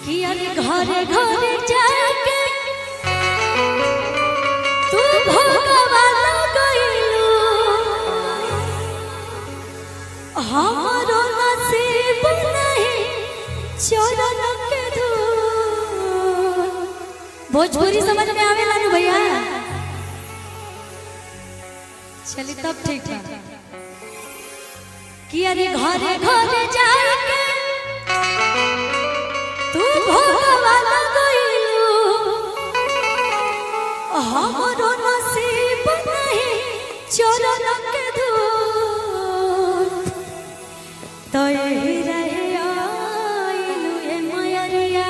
कि अरे घरे घरे जाके तू भगवान गइलू हमारो नसीब नहीं चरण के धूल। भोजपुरी समझ में आवेला नु भैया? चली तब ठीक बा कि अरे घरे घरे जाके तू भगवान गइलू हमारो नसीब नहीं चरण के धूल। तो यही रहे आइलू ए मयरिया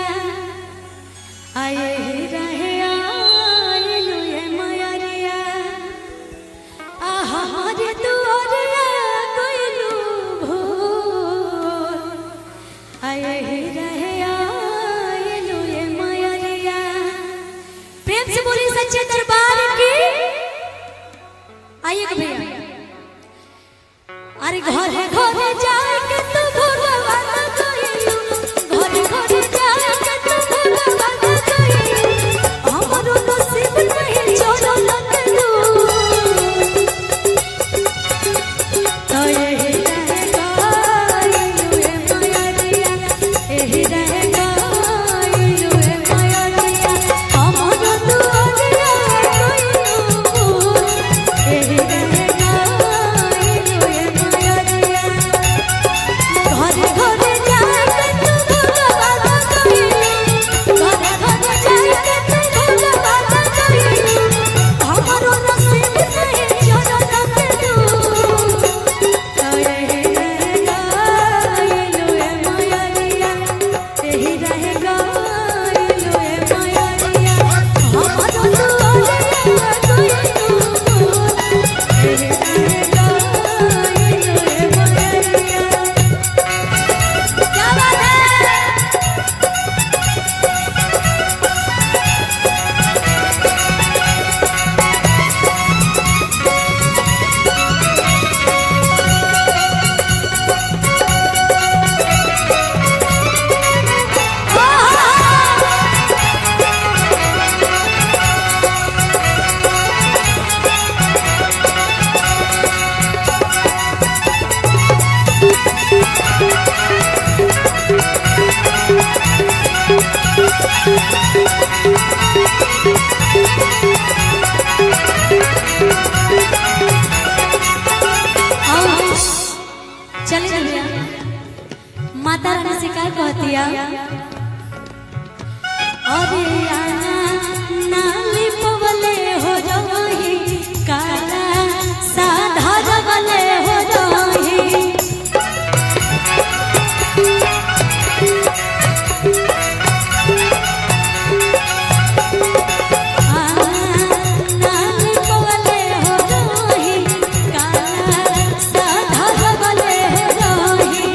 यही रहे आइलू ए मयरिया हमारे दुआरिया गइलू भूल। यही रहे आइलू ए मयरिया। प्रेम से बोली सच्चे दरबार की। आइए भैया। अरे घरे घरे जाके तू भगवान गइलू घरे घरे जाके तू भगवान गइलू हमारो नसीब नहीं चरण के धूल। तो यही रहे गइलू ए मयरिया यही रहे गइलू ए मयरिया हमारो दुआरिया गइलू भूल। यही रहे गइलू ए मयरिया। घरे घरे जाके तू भगवान गइलू घरे घरे जाके तू भगवान गइलू हमारो नसीब नहीं चरण के धूल। तो यही रहे गइलू ए मयरिया यही रहे गइलू ए मयरिया हमारो दुआरिया गइलू भूल। यही रहे गइलू ए मयरिया। क्या बात है? चले भैया। माता रानी से क्या कहती है? अरे आना नाली पवले हो जाही काला साधा रवले हो जाही। नाली पवले हो जाही काला साधा रवले हो जाही।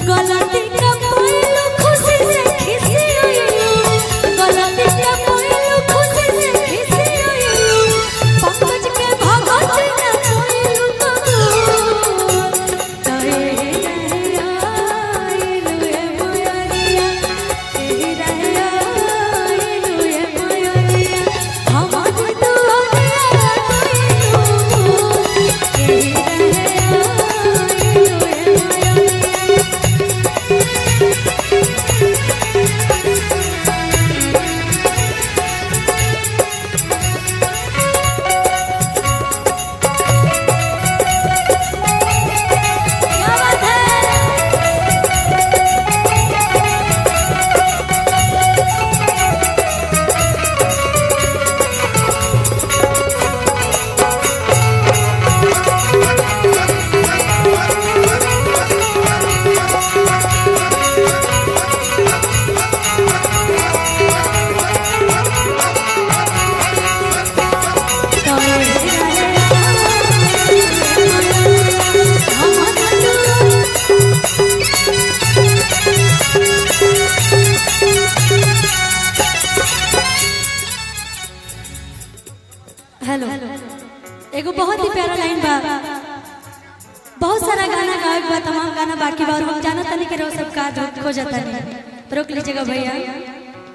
गलती का पहिलू खुशी से खिसी आइलू गलती का पहिलू खुशी से खिसी आइलू पंकज के भगत न कोइलू कबूल। तो यही रहे आइलू ए मयरिया यही रहे आइलू ए मयरिया हमारी दुआरिया गइलू भूल। यही रहे आइलू ए मयरिया। क्या बात है? तो यही रहे हमारा हेलो एगो बहुत ही प्यारा लाइन बा। बहुत सारा गाना गायक बा, तमाम गाना बाकी बार हम जाना तनी के रो सब का खोजता नहीं रोक लीजिएगा भैया।